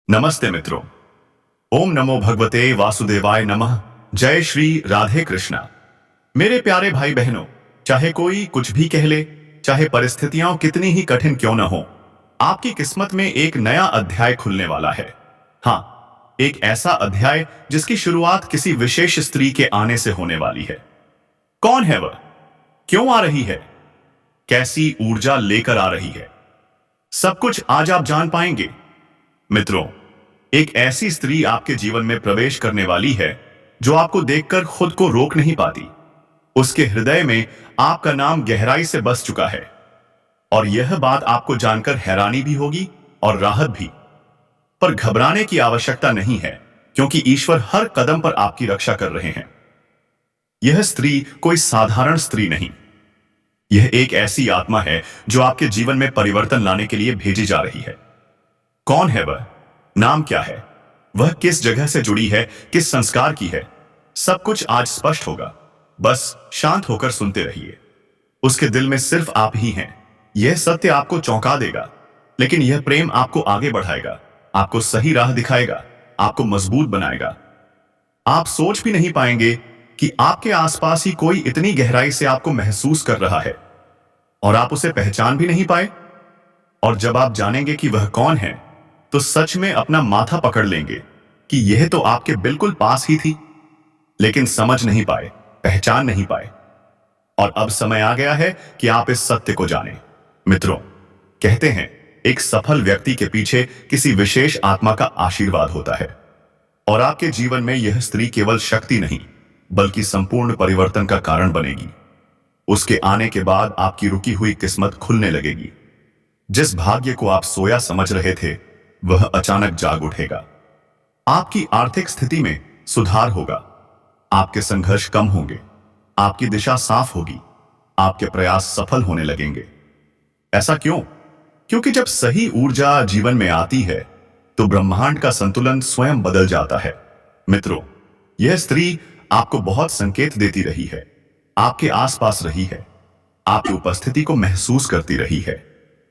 नमस्ते मित्रों। ओम नमो भगवते वासुदेवाय नमः। जय श्री राधे कृष्णा। मेरे प्यारे भाई बहनों, चाहे कोई कुछ भी कह ले, चाहे परिस्थितियां कितनी ही कठिन क्यों न हो, आपकी किस्मत में एक नया अध्याय खुलने वाला है। हाँ, एक ऐसा अध्याय जिसकी शुरुआत किसी विशेष स्त्री के आने से होने वाली है। कौन है वह? क्यों आ रही है? कैसी ऊर्जा लेकर आ रही है? सब कुछ आज आप जान पाएंगे। मित्रों, एक ऐसी स्त्री आपके जीवन में प्रवेश करने वाली है जो आपको देखकर खुद को रोक नहीं पाती। उसके हृदय में आपका नाम गहराई से बस चुका है और यह बात आपको जानकर हैरानी भी होगी और राहत भी। पर घबराने की आवश्यकता नहीं है, क्योंकि ईश्वर हर कदम पर आपकी रक्षा कर रहे हैं। यह स्त्री कोई साधारण स्त्री नहीं, यह एक ऐसी आत्मा है जो आपके जीवन में परिवर्तन लाने के लिए भेजी जा रही है। कौन है वह? नाम क्या है? वह किस जगह से जुड़ी है? किस संस्कार की है? सब कुछ आज स्पष्ट होगा। बस शांत होकर सुनते रहिए। उसके दिल में सिर्फ आप ही हैं। यह सत्य आपको चौंका देगा, लेकिन यह प्रेम आपको आगे बढ़ाएगा, आपको सही राह दिखाएगा, आपको मजबूत बनाएगा। आप सोच भी नहीं पाएंगे कि आपके आसपास ही कोई इतनी गहराई से आपको महसूस कर रहा है और आप उसे पहचान भी नहीं पाए। और जब आप जानेंगे कि वह कौन है, तो सच में अपना माथा पकड़ लेंगे कि यह तो आपके बिल्कुल पास ही थी, लेकिन समझ नहीं पाए, पहचान नहीं पाए। और अब समय आ गया है कि आप इस सत्य को जानें। मित्रों, कहते हैं एक सफल व्यक्ति के पीछे किसी विशेष आत्मा का आशीर्वाद होता है, और आपके जीवन में यह स्त्री केवल शक्ति नहीं, बल्कि संपूर्ण परिवर्तन का कारण बनेगी। उसके आने के बाद आपकी रुकी हुई किस्मत खुलने लगेगी। जिस भाग्य को आप सोया समझ रहे थे, वह अचानक जाग उठेगा। आपकी आर्थिक स्थिति में सुधार होगा, आपके संघर्ष कम होंगे, आपकी दिशा साफ होगी, आपके प्रयास सफल होने लगेंगे। ऐसा क्यों? क्योंकि जब सही ऊर्जा जीवन में आती है, तो ब्रह्मांड का संतुलन स्वयं बदल जाता है। मित्रों, यह स्त्री आपको बहुत संकेत देती रही है, आपके आसपास रही है, आपकी उपस्थिति को महसूस करती रही है,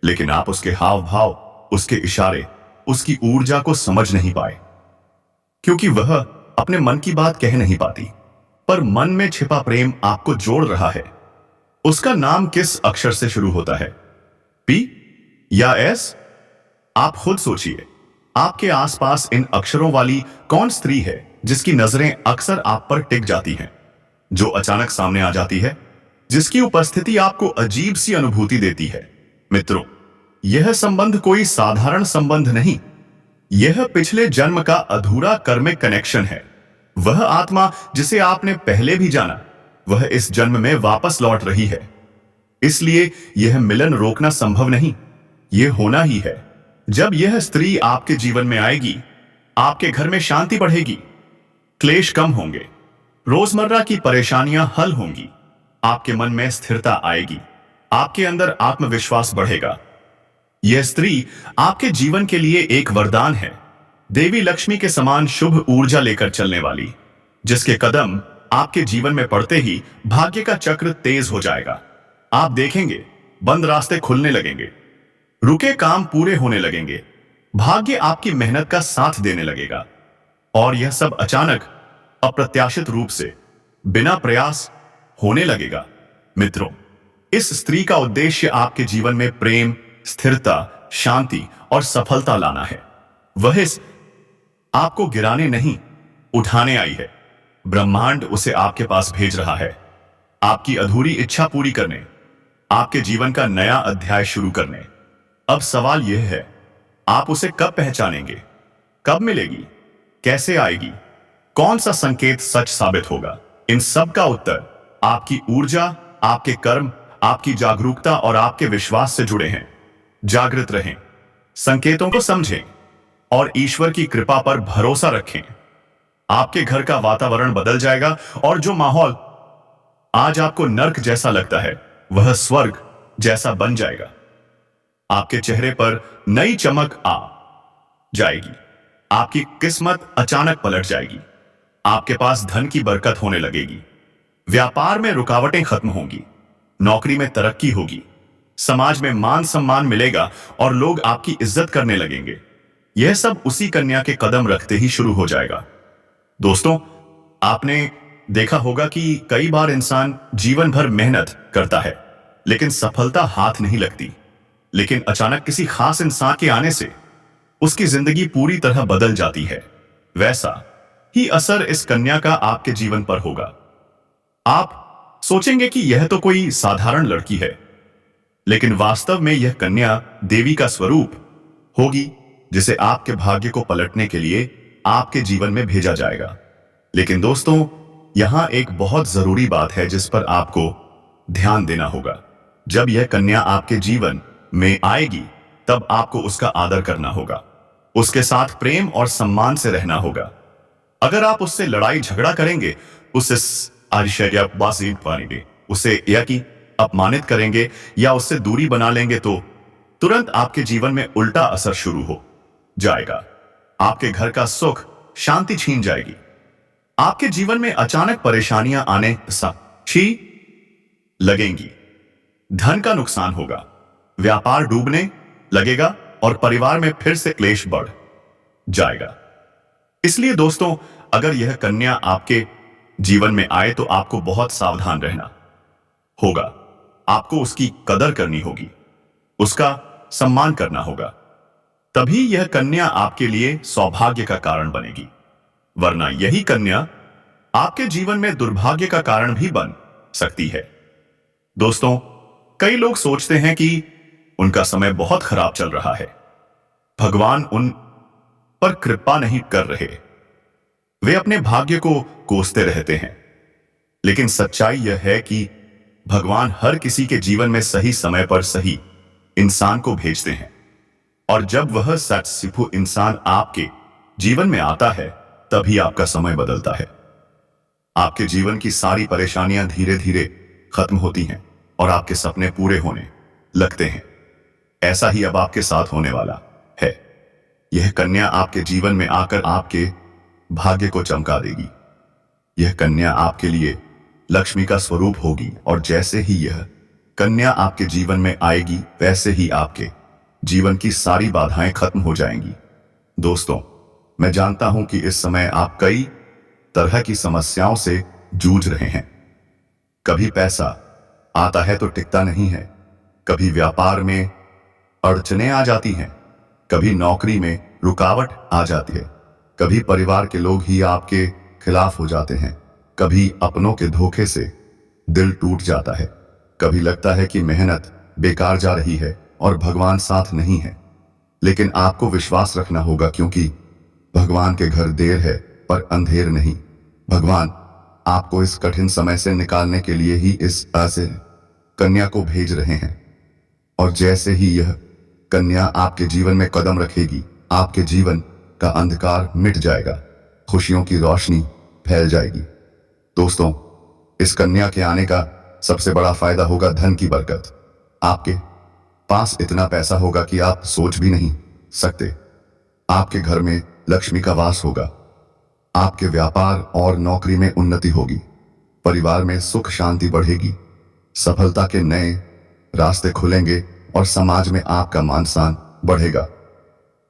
लेकिन आप उसके हाव भाव, उसके इशारे, उसकी ऊर्जा को समझ नहीं पाए, क्योंकि वह अपने मन की बात कह नहीं पाती। पर मन में छिपा प्रेम आपको जोड़ रहा है। उसका नाम किस अक्षर से शुरू होता है? पी या एस? आप खुद सोचिए, आपके आसपास इन अक्षरों वाली कौन स्त्री है जिसकी नजरें अक्सर आप पर टिक जाती हैं, जो अचानक सामने आ जाती है, जिसकी उपस्थिति आपको अजीब सी अनुभूति देती है? मित्रों, यह संबंध कोई साधारण संबंध नहीं, यह पिछले जन्म का अधूरा कर्मिक कनेक्शन है। वह आत्मा जिसे आपने पहले भी जाना, वह इस जन्म में वापस लौट रही है। इसलिए यह मिलन रोकना संभव नहीं, यह होना ही है। जब यह स्त्री आपके जीवन में आएगी, आपके घर में शांति बढ़ेगी, क्लेश कम होंगे, रोजमर्रा की परेशानियां हल होंगी, आपके मन में स्थिरता आएगी, आपके अंदर आत्मविश्वास बढ़ेगा। यह स्त्री आपके जीवन के लिए एक वरदान है, देवी लक्ष्मी के समान शुभ ऊर्जा लेकर चलने वाली, जिसके कदम आपके जीवन में पड़ते ही भाग्य का चक्र तेज हो जाएगा। आप देखेंगे बंद रास्ते खुलने लगेंगे, रुके काम पूरे होने लगेंगे, भाग्य आपकी मेहनत का साथ देने लगेगा, और यह सब अचानक, अप्रत्याशित रूप से, बिना प्रयास होने लगेगा। मित्रों, इस स्त्री का उद्देश्य आपके जीवन में प्रेम, स्थिरता, शांति और सफलता लाना है। वह आपको गिराने नहीं, उठाने आई है। ब्रह्मांड उसे आपके पास भेज रहा है, आपकी अधूरी इच्छा पूरी करने, आपके जीवन का नया अध्याय शुरू करने। अब सवाल यह है, आप उसे कब पहचानेंगे? कब मिलेगी? कैसे आएगी? कौन सा संकेत सच साबित होगा? इन सब का उत्तर आपकी ऊर्जा, आपके कर्म, आपकी जागरूकता और आपके विश्वास से जुड़े हैं। जागृत रहें, संकेतों को समझें और ईश्वर की कृपा पर भरोसा रखें। आपके घर का वातावरण बदल जाएगा, और जो माहौल आज आपको नर्क जैसा लगता है, वह स्वर्ग जैसा बन जाएगा। आपके चेहरे पर नई चमक आ जाएगी, आपकी किस्मत अचानक पलट जाएगी, आपके पास धन की बरकत होने लगेगी, व्यापार में रुकावटें खत्म होंगी, नौकरी में तरक्की होगी, समाज में मान सम्मान मिलेगा और लोग आपकी इज्जत करने लगेंगे। यह सब उसी कन्या के कदम रखते ही शुरू हो जाएगा। दोस्तों, आपने देखा होगा कि कई बार इंसान जीवन भर मेहनत करता है लेकिन सफलता हाथ नहीं लगती, लेकिन अचानक किसी खास इंसान के आने से उसकी जिंदगी पूरी तरह बदल जाती है। वैसा ही असर इस कन्या का आपके जीवन पर होगा। आप सोचेंगे कि यह तो कोई साधारण लड़की है, लेकिन वास्तव में यह कन्या देवी का स्वरूप होगी, जिसे आपके भाग्य को पलटने के लिए आपके जीवन में भेजा जाएगा। लेकिन दोस्तों, यहां एक बहुत जरूरी बात है जिस पर आपको ध्यान देना होगा। जब यह कन्या आपके जीवन में आएगी, तब आपको उसका आदर करना होगा, उसके साथ प्रेम और सम्मान से रहना होगा। अगर आप उससे लड़ाई झगड़ा करेंगे, उससे आश्चर्यबाजी पाएंगे, उसे या कि अपमानित करेंगे या उससे दूरी बना लेंगे, तो तुरंत आपके जीवन में उल्टा असर शुरू हो जाएगा। आपके घर का सुख शांति छीन जाएगी। आपके जीवन में अचानक परेशानियां आने सी लगेंगी। धन का नुकसान होगा, व्यापार डूबने लगेगा और परिवार में फिर से क्लेश बढ़ जाएगा। इसलिए दोस्तों, अगर यह कन्या आपके जीवन में आए तो आपको बहुत सावधान रहना होगा। आपको उसकी कदर करनी होगी, उसका सम्मान करना होगा। तभी यह कन्या आपके लिए सौभाग्य का कारण बनेगी, वरना यही कन्या आपके जीवन में दुर्भाग्य का कारण भी बन सकती है। दोस्तों, कई लोग सोचते हैं कि उनका समय बहुत खराब चल रहा है, भगवान उन पर कृपा नहीं कर रहे, वे अपने भाग्य को कोसते रहते हैं। लेकिन सच्चाई यह है कि भगवान हर किसी के जीवन में सही समय पर सही इंसान को भेजते हैं, और जब वह सच्चिपु इंसान आपके जीवन में आता है, तभी आपका समय बदलता है। आपके जीवन की सारी परेशानियां धीरे धीरे खत्म होती हैं और आपके सपने पूरे होने लगते हैं। ऐसा ही अब आपके साथ होने वाला है। यह कन्या आपके जीवन में आकर आपके भाग्य को चमका देगी। यह कन्या आपके लिए लक्ष्मी का स्वरूप होगी, और जैसे ही यह कन्या आपके जीवन में आएगी, वैसे ही आपके जीवन की सारी बाधाएं खत्म हो जाएंगी। दोस्तों, मैं जानता हूं कि इस समय आप कई तरह की समस्याओं से जूझ रहे हैं। कभी पैसा आता है तो टिकता नहीं है, कभी व्यापार में अड़चनें आ जाती हैं, कभी नौकरी में रुकावट आ जाती है, कभी परिवार के लोग ही आपके खिलाफ हो जाते हैं, कभी अपनों के धोखे से दिल टूट जाता है, कभी लगता है कि मेहनत बेकार जा रही है और भगवान साथ नहीं है। लेकिन आपको विश्वास रखना होगा, क्योंकि भगवान के घर देर है पर अंधेर नहीं। भगवान आपको इस कठिन समय से निकालने के लिए ही इस ऐसे कन्या को भेज रहे हैं। और जैसे ही यह कन्या आपके जीवन में कदम रखेगी, आपके जीवन का अंधकार मिट जाएगा, खुशियों की रोशनी फैल जाएगी। दोस्तों, इस कन्या के आने का सबसे बड़ा फायदा होगा धन की बरकत। आपके पास इतना पैसा होगा कि आप सोच भी नहीं सकते। आपके घर में लक्ष्मी का वास होगा, आपके व्यापार और नौकरी में उन्नति होगी, परिवार में सुख शांति बढ़ेगी, सफलता के नए रास्ते खुलेंगे और समाज में आपका मान सम्मान बढ़ेगा।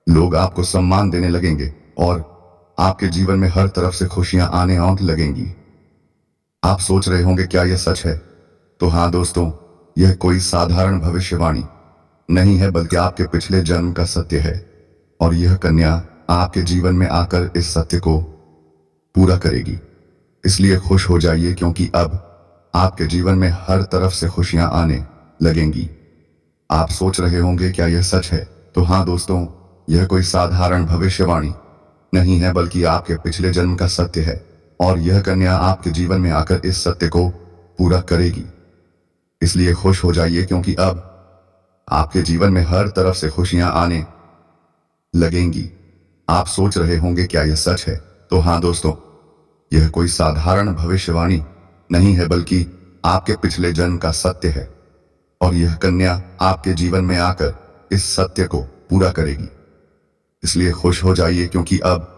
लोग आपको सम्मान देने लगेंगे और आपके जीवन में हर तरफ से खुशियां आने लगेंगी। आप सोच रहे होंगे, क्या यह सच है? तो हाँ दोस्तों, यह कोई साधारण भविष्यवाणी नहीं है, बल्कि आपके पिछले जन्म का सत्य है। और यह कन्या आपके जीवन में आकर इस सत्य को पूरा करेगी। इसलिए खुश हो जाइए, क्योंकि अब आपके जीवन में हर तरफ से खुशियां आने लगेंगी। आप सोच रहे होंगे, क्या यह सच है? तो हाँ दोस्तों, यह कोई साधारण भविष्यवाणी नहीं है, बल्कि आपके पिछले जन्म का सत्य है। और यह कन्या आपके जीवन में आकर इस सत्य को पूरा करेगी। इसलिए खुश हो जाइए, क्योंकि अब आपके जीवन में हर तरफ से खुशियां आने लगेंगी। आप सोच रहे होंगे, क्या यह सच है? तो हाँ दोस्तों, यह कोई साधारण भविष्यवाणी नहीं है, बल्कि आपके पिछले जन्म का सत्य है। और यह कन्या आपके जीवन में आकर इस सत्य को पूरा करेगी। इसलिए खुश हो जाइए, क्योंकि अब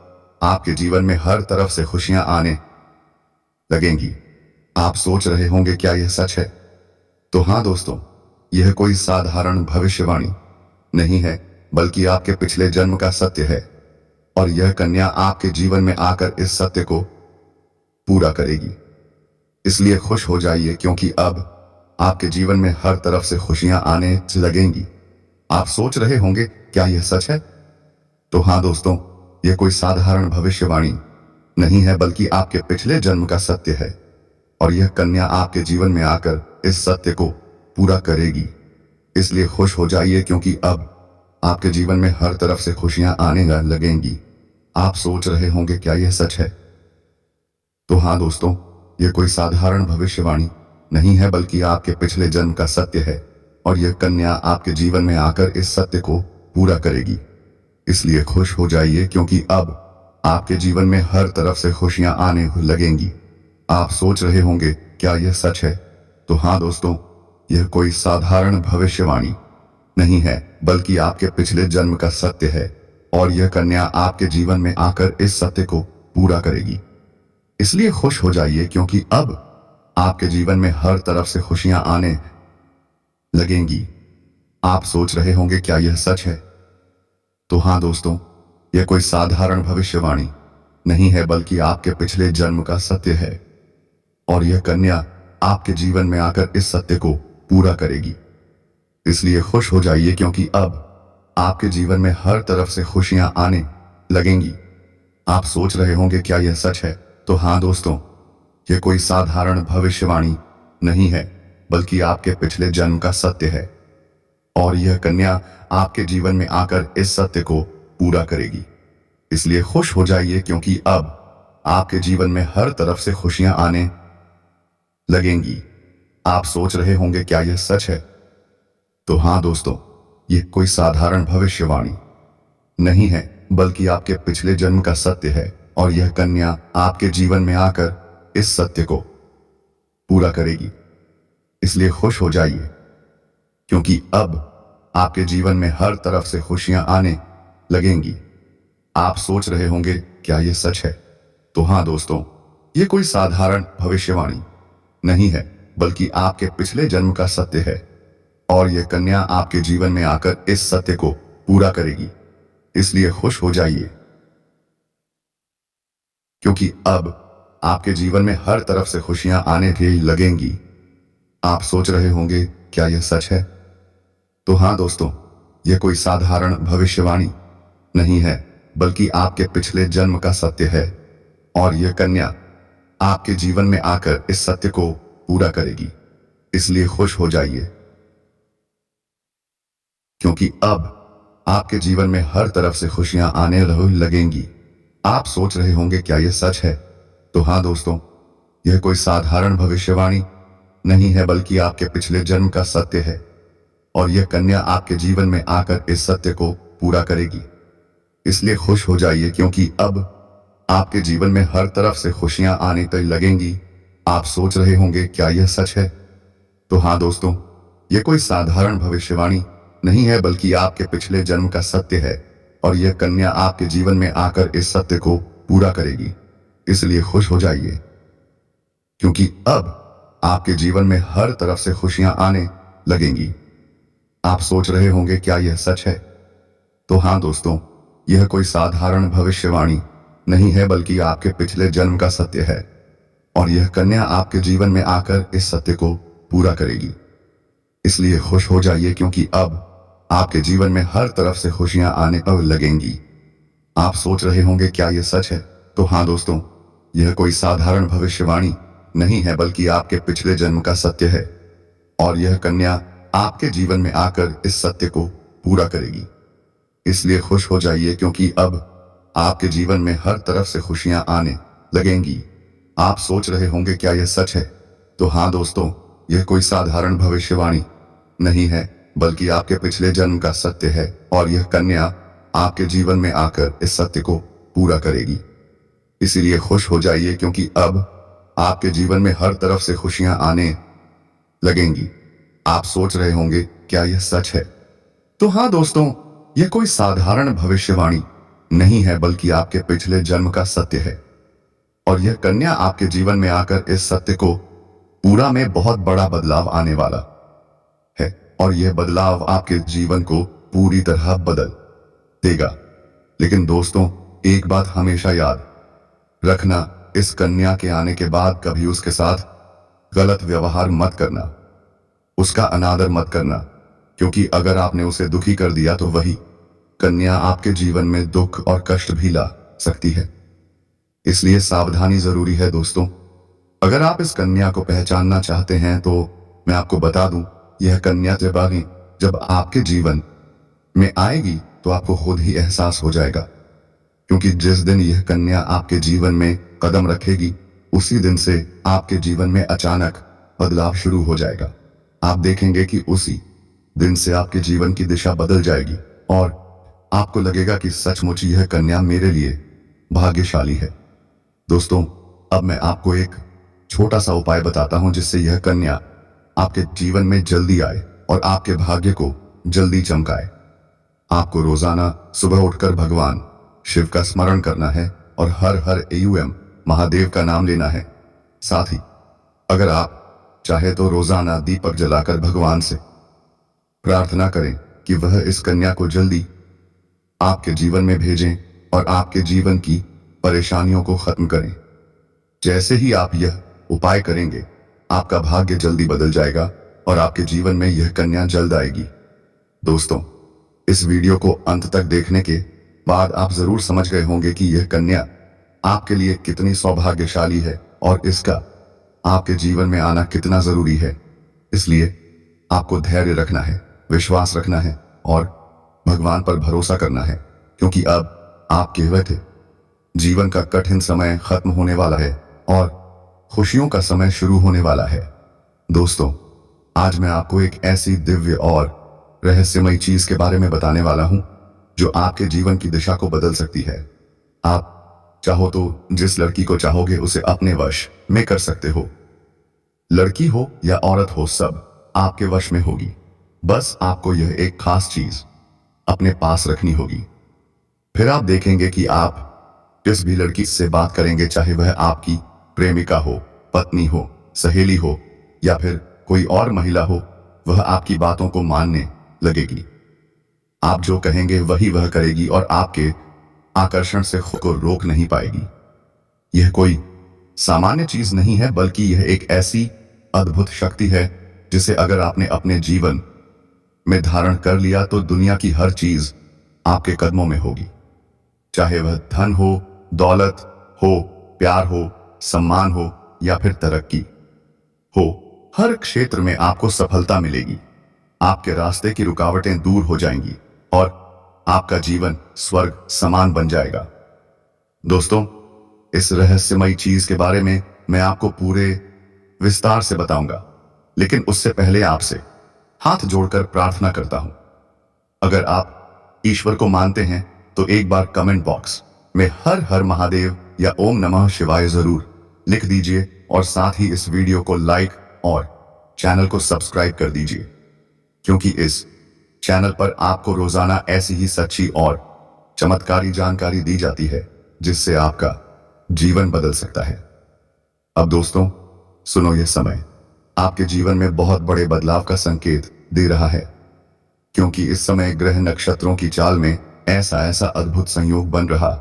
आपके जीवन में हर तरफ से खुशियां आने लगेंगी। आप सोच रहे होंगे, क्या यह सच है? तो हाँ दोस्तों, यह कोई साधारण भविष्यवाणी नहीं है, बल्कि आपके पिछले जन्म का सत्य है, और यह कन्या आपके जीवन में आकर इस सत्य को पूरा करेगी। इसलिए खुश हो जाइए, क्योंकि अब आपके जीवन में हर तरफ से खुशियां आने लगेंगी। आप सोच रहे होंगे, क्या यह सच है? तो हाँ दोस्तों, यह कोई साधारण भविष्यवाणी नहीं है, बल्कि आपके पिछले जन्म का सत्य है, और यह कन्या आपके जीवन में आकर इस सत्य को पूरा करेगी। इसलिए खुश हो जाइए, क्योंकि अब आपके जीवन में हर तरफ से खुशियां आने लगेंगी। आप सोच रहे होंगे, क्या यह सच है? तो हाँ दोस्तों, यह कोई साधारण भविष्यवाणी नहीं है, बल्कि आपके पिछले जन्म का सत्य है, और यह कन्या आपके जीवन में आकर इस सत्य को पूरा करेगी। इसलिए खुश हो जाइए, क्योंकि अब आपके जीवन में हर तरफ से खुशियां आने लगेंगी। आप सोच रहे होंगे, क्या यह सच है? तो हाँ दोस्तों, यह कोई साधारण भविष्यवाणी नहीं है, बल्कि आपके पिछले जन्म का सत्य है, और यह कन्या आपके जीवन में आकर इस सत्य को पूरा करेगी। इसलिए खुश हो जाइए, क्योंकि अब आपके जीवन में हर तरफ से खुशियां आने लगेंगी। आप सोच रहे होंगे, क्या यह सच है? तो हाँ दोस्तों, यह कोई साधारण भविष्यवाणी नहीं है, बल्कि आपके पिछले जन्म का सत्य है, और यह कन्या आपके जीवन में आकर इस सत्य को पूरा करेगी। इसलिए खुश हो जाइए, क्योंकि अब आपके जीवन में हर तरफ से खुशियां आने लगेंगी। आप सोच रहे होंगे, क्या यह सच है? तो हाँ दोस्तों, यह कोई साधारण भविष्यवाणी नहीं है, बल्कि आपके पिछले जन्म का सत्य है, और यह कन्या आपके जीवन में आकर इस सत्य को पूरा करेगी। इसलिए खुश हो जाइए, क्योंकि अब आपके जीवन में हर तरफ से खुशियां आने लगेंगी। आप सोच रहे होंगे, क्या यह सच है? तो हाँ दोस्तों, यह कोई साधारण भविष्यवाणी नहीं है, बल्कि आपके पिछले जन्म का सत्य है, और यह कन्या आपके जीवन में आकर इस सत्य को पूरा करेगी। इसलिए खुश हो जाइए, क्योंकि अब आपके जीवन में हर तरफ से खुशियां आने लगेंगी। आप सोच रहे होंगे, क्या यह सच है? तो हाँ दोस्तों, यह कोई साधारण भविष्यवाणी नहीं है, बल्कि आपके पिछले जन्म का सत्य है, और यह कन्या आपके जीवन में आकर इस सत्य को पूरा करेगी। इसलिए खुश हो जाइए, क्योंकि अब आपके जीवन में हर तरफ से खुशियां आने लगेंगी। आप सोच रहे होंगे, क्या यह सच है? तो हाँ दोस्तों, यह कोई साधारण भविष्यवाणी नहीं है, बल्कि आपके पिछले जन्म का सत्य है, और यह कन्या आपके जीवन में आकर इस सत्य को पूरा करेगी। इसलिए खुश हो जाइए, क्योंकि अब आपके जीवन में हर तरफ से खुशियां आने लगेंगी। आप सोच रहे होंगे, क्या यह सच है? तो हाँ दोस्तों, यह कोई साधारण भविष्यवाणी नहीं है, बल्कि आपके पिछले जन्म का सत्य है, और यह कन्या आपके जीवन में आकर इस सत्य को पूरा करेगी। इसलिए खुश हो जाइए, क्योंकि अब आपके जीवन में हर तरफ से खुशियां आने लगेंगी। आप सोच रहे होंगे, क्या यह सच है? तो हाँ दोस्तों, यह कोई साधारण भविष्यवाणी नहीं है, बल्कि आपके पिछले जन्म का सत्य है, और यह कन्या आपके जीवन में आकर इस सत्य को पूरा करेगी। इसलिए खुश हो जाइए, क्योंकि अब आपके जीवन में हर तरफ से खुशियां आने लगेंगी। आप सोच रहे होंगे, क्या यह सच है? तो हाँ दोस्तों, यह कोई साधारण भविष्यवाणी नहीं है, बल्कि आपके पिछले जन्म का सत्य है, और यह कन्या आपके जीवन में आकर इस सत्य को पूरा करेगी। इसलिए खुश हो जाइए, क्योंकि अब आपके जीवन में हर तरफ से खुशियां आने लगेंगी। आप सोच रहे होंगे, क्या यह सच है? तो हाँ दोस्तों, यह कोई साधारण भविष्यवाणी नहीं है, बल्कि आपके पिछले जन्म का सत्य है, और यह कन्या आपके जीवन में आकर इस सत्य को पूरा करेगी। इसलिए खुश हो जाइए, क्योंकि अब आपके जीवन में हर तरफ से खुशियां आने लगेंगी। आप सोच रहे होंगे, क्या यह सच है? तो हाँ दोस्तों, यह कोई साधारण भविष्यवाणी नहीं है, बल्कि आपके पिछले जन्म का सत्य है, और यह कन्या आपके जीवन में आकर इस सत्य को पूरा करेगी। इसीलिए खुश हो जाइए, क्योंकि अब आपके जीवन में हर तरफ से खुशियां आने लगेंगी। आप सोच रहे होंगे, क्या यह सच है? तो हाँ दोस्तों, यह कोई साधारण भविष्यवाणी नहीं है, बल्कि आपके पिछले जन्म का सत्य है, और यह कन्या आपके जीवन में आकर इस सत्य को पूरा में बहुत बड़ा बदलाव आने वाला है, और यह बदलाव आपके जीवन को पूरी तरह बदल देगा। लेकिन दोस्तों, एक बात हमेशा याद रखना, इस कन्या के आने के बाद कभी उसके साथ गलत व्यवहार मत करना, उसका अनादर मत करना, क्योंकि अगर आपने उसे दुखी कर दिया तो वही कन्या आपके जीवन में दुख और कष्ट भी ला सकती है। इसलिए सावधानी जरूरी है दोस्तों। अगर आप इस कन्या को पहचानना चाहते हैं तो मैं आपको बता दूं, यह कन्या जब आपके जीवन में आएगी तो आपको खुद ही एहसास हो जाएगा, क्योंकि जिस दिन यह कन्या आपके जीवन में कदम रखेगी उसी दिन से आपके जीवन में अचानक बदलाव शुरू हो जाएगा। आप देखेंगे कि उसी दिन से आपके जीवन की दिशा बदल जाएगी और आपको लगेगा कि सचमुच यह कन्या मेरे लिए भाग्यशाली है। दोस्तों, अब मैं आपको एक छोटा सा उपाय बताता हूं जिससे यह कन्या आपके जीवन में जल्दी आए और आपके भाग्य को जल्दी चमकाए। आपको रोजाना सुबह उठकर भगवान शिव का स्मरण करना है और हर हर एयुएम महादेव का नाम लेना है। साथ ही अगर आप चाहे तो रोजाना दीपक जलाकर भगवान से प्रार्थना करें कि वह इस कन्या को जल्दी आपके जीवन में भेजें और आपके जीवन की परेशानियों को खत्म करें। जैसे ही आप यह उपाय करेंगे, आपका भाग्य जल्दी बदल जाएगा और आपके जीवन में यह कन्या जल्द आएगी। दोस्तों, इस वीडियो को अंत तक देखने के बाद आप जरूर समझ गए होंगे कि यह कन्या आपके लिए कितनी सौभाग्यशाली है और इसका आपके जीवन में आना कितना जरूरी है। इसलिए आपको धैर्य रखना है, विश्वास रखना है और भगवान पर भरोसा करना है, क्योंकि अब आपके वक्त जीवन का कठिन समय खत्म होने वाला है और खुशियों का समय शुरू होने वाला है। दोस्तों, आज मैं आपको एक ऐसी दिव्य और रहस्यमयी चीज के बारे में बताने वाला हूं जो आपके जीवन की दिशा को बदल सकती है। आप चाहो तो जिस लड़की को चाहोगे उसे अपने वश में कर सकते हो। लड़की हो या औरत हो, सब आपके वश में होगी। बस आपको यह एक खास चीज अपने पास रखनी होगी। फिर आप देखेंगे कि आप जिस भी लड़की से बात करेंगे, चाहे वह आपकी प्रेमिका हो, पत्नी हो, सहेली हो या फिर कोई और महिला हो, वह आपकी बातों को मानने लगेगी। आप जो कहेंगे वही वह करेगी और आपके आकर्षण से खुद को रोक नहीं पाएगी। यह कोई सामान्य चीज नहीं है, बल्कि यह एक ऐसी अद्भुत शक्ति है जिसे अगर आपने अपने जीवन में धारण कर लिया तो दुनिया की हर चीज आपके कदमों में होगी। चाहे वह धन हो, दौलत हो, प्यार हो, सम्मान हो या फिर तरक्की हो, हर क्षेत्र में आपको सफलता मिलेगी। आपके रास्ते की रुकावटें दूर हो जाएंगी और आपका जीवन स्वर्ग समान बन जाएगा। दोस्तों, इस रहस्यमयी चीज के बारे में मैं आपको पूरे विस्तार से बताऊंगा, लेकिन उससे पहले आपसे हाथ जोड़कर प्रार्थना करता हूं। अगर आप ईश्वर को मानते हैं तो एक बार कमेंट बॉक्स में हर हर महादेव या ओम नमः शिवाय जरूर लिख दीजिए और साथ ही इस वीडियो को लाइक और चैनल को सब्सक्राइब कर दीजिए, क्योंकि इस चैनल पर आपको रोजाना ऐसी ही सच्ची और चमत्कारी जानकारी दी जाती है जिससे आपका जीवन बदल सकता है। अब दोस्तों सुनो, यह समय आपके जीवन में बहुत बड़े बदलाव का संकेत दे रहा है, क्योंकि इस समय ग्रह नक्षत्रों की चाल में ऐसा ऐसा अद्भुत संयोग बन रहा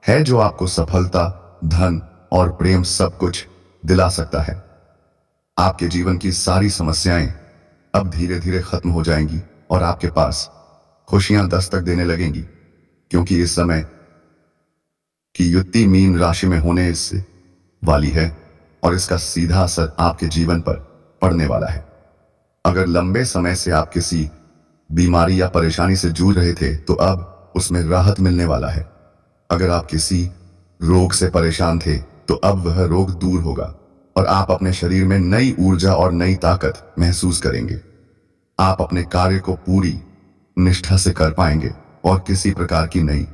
है जो आपको सफलता, धन और प्रेम सब कुछ दिला सकता है। आपके जीवन की सारी समस्याएं अब धीरे धीरे खत्म हो जाएंगी और आपके पास खुशियां दस्तक देने लगेंगी, क्योंकि इस समय की युति मीन राशि में होने इससे वाली है और इसका सीधा असर आपके जीवन पर पड़ने वाला है। अगर लंबे समय से आप किसी बीमारी या परेशानी से जूझ रहे थे तो अब उसमें राहत मिलने वाला है। अगर आप किसी रोग से परेशान थे तो अब वह रोग दूर होगा और आप अपने शरीर में नई ऊर्जा और नई ताकत महसूस करेंगे। आप अपने कार्य को पूरी निष्ठा से कर पाएंगे और किसी प्रकार की नई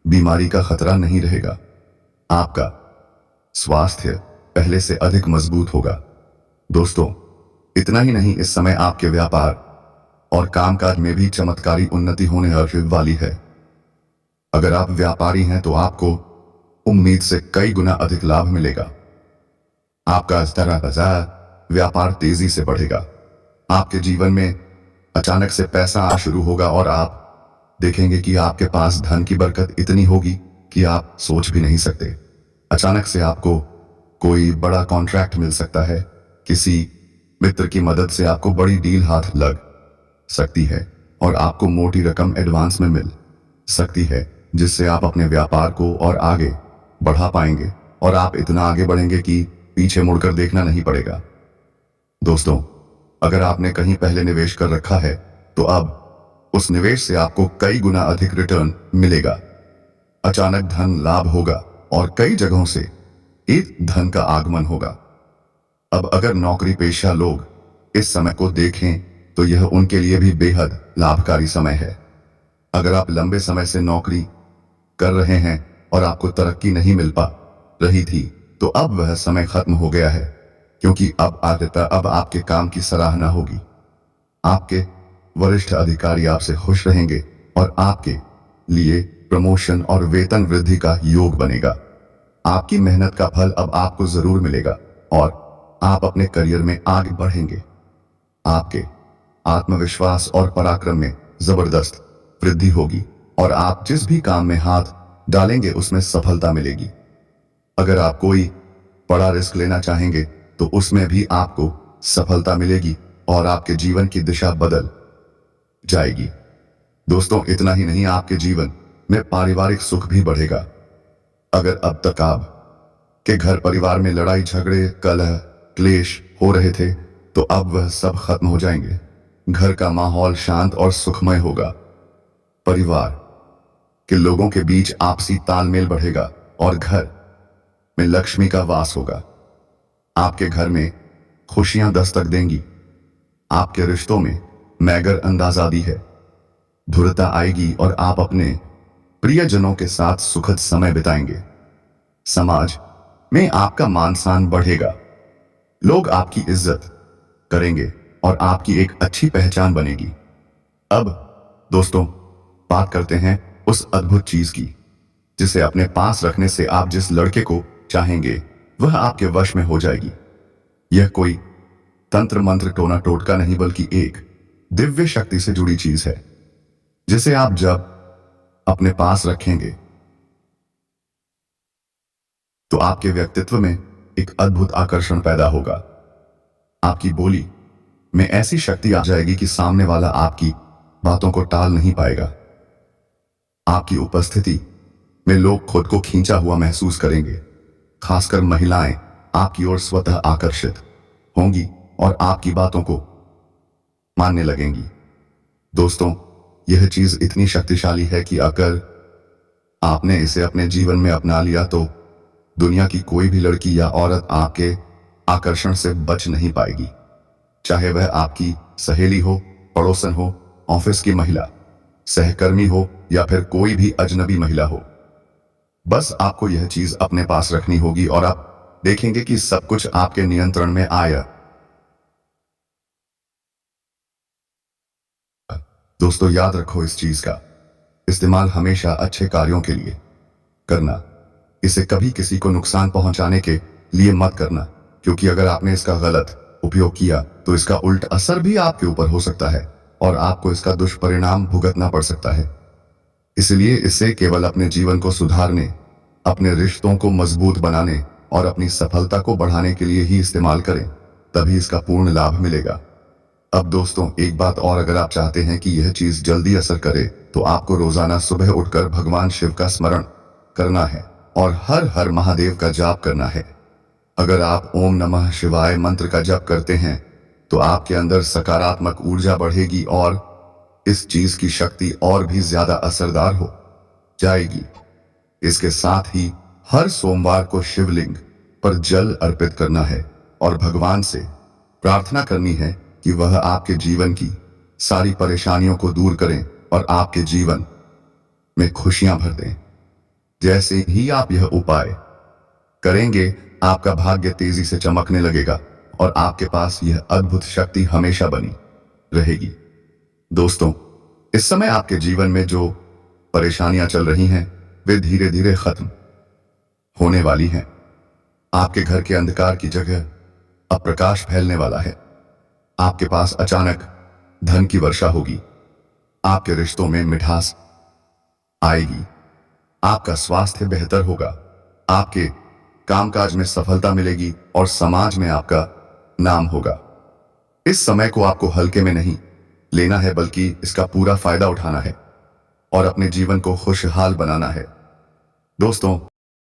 बीमारी का खतरा नहीं रहेगा। आपका स्वास्थ्य पहले से अधिक मजबूत होगा। दोस्तों, इतना ही नहीं, इस समय आपके व्यापार और कामकाज में भी चमत्कारी उन्नति होने वाली है। अगर आप व्यापारी हैं तो आपको उम्मीद से कई गुना अधिक लाभ मिलेगा। आपका बाजार व्यापार तेजी से बढ़ेगा। आपके जीवन में अचानक से पैसा आ शुरू होगा और आप देखेंगे कि आपके पास धन की बरकत इतनी होगी कि आप सोच भी नहीं सकते। अचानक से आपको कोई बड़ा कॉन्ट्रैक्ट मिल सकता है। किसी मित्र की मदद से आपको बड़ी डील हाथ लग सकती है और आपको मोटी रकम एडवांस में मिल सकती है, जिससे आप अपने व्यापार को और आगे बढ़ा पाएंगे और आप इतना आगे बढ़ेंगे कि पीछे मुड़कर देखना नहीं पड़ेगा। दोस्तों, अगर आपने कहीं पहले निवेश कर रखा है तो अब उस निवेश से आपको कई गुना अधिक रिटर्न मिलेगा। अचानक धन लाभ होगा और कई जगहों से एक धन का आगमन होगा। अब अगर नौकरी पेशा लोग इस समय को देखें तो यह उनके लिए भी बेहद लाभकारी समय है। अगर आप लंबे समय से नौकरी कर रहे हैं और आपको तरक्की नहीं मिल पा रही थी तो अब वह समय खत्म हो गया है, क्योंकि अब आपके काम की सराहना होगी। आपके वरिष्ठ अधिकारी आपसे खुश रहेंगे और आपके लिए प्रमोशन और वेतन वृद्धि का योग बनेगा। आपकी मेहनत का फल अब आपको जरूर मिलेगा और आप अपने करियर में आगे बढ़ेंगे। आपके आत्मविश्वास और पराक्रम में जबरदस्त वृद्धि होगी और आप जिस भी काम में हाथ डालेंगे उसमें सफलता मिलेगी। अगर आप कोई बड़ा रिस्क लेना चाहेंगे तो उसमें भी आपको सफलता मिलेगी और आपके जीवन की दिशा बदल जाएगी। दोस्तों, इतना ही नहीं, आपके जीवन में पारिवारिक सुख भी बढ़ेगा। अगर अब तक आप के घर परिवार में लड़ाई झगड़े कलह क्लेश हो रहे थे तो अब वह सब खत्म हो जाएंगे। घर का माहौल शांत और सुखमय होगा। परिवार के लोगों के बीच आपसी तालमेल बढ़ेगा और घर में लक्ष्मी का वास होगा। आपके घर में खुशियां दस्तक देंगी। आपके रिश्तों में नगर अंदाजादी है, धुरता आएगी और आप अपने प्रियजनों के साथ सुखद समय बिताएंगे। समाज में आपका मान सम्मान बढ़ेगा। लोग आपकी इज्जत करेंगे और आपकी एक अच्छी पहचान बनेगी। अब दोस्तों, बात करते हैं उस अद्भुत चीज की जिसे अपने पास रखने से आप जिस लड़के को चाहेंगे वह आपके वश में हो जाएगी। यह कोई तंत्र मंत्र टोना टोटका नहीं बल्कि एक दिव्य शक्ति से जुड़ी चीज है जिसे आप जब अपने पास रखेंगे तो आपके व्यक्तित्व में एक अद्भुत आकर्षण पैदा होगा। आपकी बोली में ऐसी शक्ति आ जाएगी कि सामने वाला आपकी बातों को टाल नहीं पाएगा। आपकी उपस्थिति में लोग खुद को खींचा हुआ महसूस करेंगे। खासकर महिलाएं आपकी ओर स्वतः आकर्षित होंगी और आपकी बातों को मानने लगेंगी। दोस्तों, यह चीज इतनी शक्तिशाली है कि अगर आपने इसे अपने जीवन में अपना लिया तो दुनिया की कोई भी लड़की या औरत आपके आकर्षण से बच नहीं पाएगी। चाहे वह आपकी सहेली हो, पड़ोसन हो, ऑफिस की महिला, सहकर्मी हो या फिर कोई भी अजनबी महिला हो। बस आपको यह चीज अपने पास रखनी होगी और आप देखेंगे कि सब कुछ आपके नियंत्रण में आया। दोस्तों, याद रखो, इस चीज का इस्तेमाल हमेशा अच्छे कार्यों के लिए करना। इसे कभी किसी को नुकसान पहुंचाने के लिए मत करना, क्योंकि अगर आपने इसका गलत उपयोग किया तो इसका उल्ट असर भी आपके ऊपर हो सकता है और आपको इसका दुष्परिणाम भुगतना पड़ सकता है। इसलिए इसे केवल अपने जीवन को सुधारने, अपने रिश्तों को मजबूत बनाने और अपनी सफलता को बढ़ाने के लिए ही इस्तेमाल करें, तभी इसका पूर्ण लाभ मिलेगा। अब दोस्तों, एक बात और, अगर आप चाहते हैं कि यह चीज जल्दी असर करे तो आपको रोजाना सुबह उठकर भगवान शिव का स्मरण करना है और हर हर महादेव का जाप करना है। अगर आप ओम नमः शिवाय मंत्र का जप करते हैं तो आपके अंदर सकारात्मक ऊर्जा बढ़ेगी और इस चीज की शक्ति और भी ज्यादा असरदार हो जाएगी। इसके साथ ही हर सोमवार को शिवलिंग पर जल अर्पित करना है और भगवान से प्रार्थना करनी है कि वह आपके जीवन की सारी परेशानियों को दूर करें और आपके जीवन में खुशियां भर दें। जैसे ही आप यह उपाय करेंगे, आपका भाग्य तेजी से चमकने लगेगा और आपके पास यह अद्भुत शक्ति हमेशा बनी रहेगी। दोस्तों, इस समय आपके जीवन में जो परेशानियां चल रही हैं वे धीरे धीरे खत्म होने वाली हैं। आपके घर के अंधकार की जगह अब प्रकाश फैलने वाला है। आपके पास अचानक धन की वर्षा होगी। आपके रिश्तों में मिठास आएगी, आपका स्वास्थ्य बेहतर होगा, आपके कामकाज में सफलता मिलेगी और समाज में आपका नाम होगा। इस समय को आपको हल्के में नहीं लेना है, बल्कि इसका पूरा फायदा उठाना है और अपने जीवन को खुशहाल बनाना है। दोस्तों,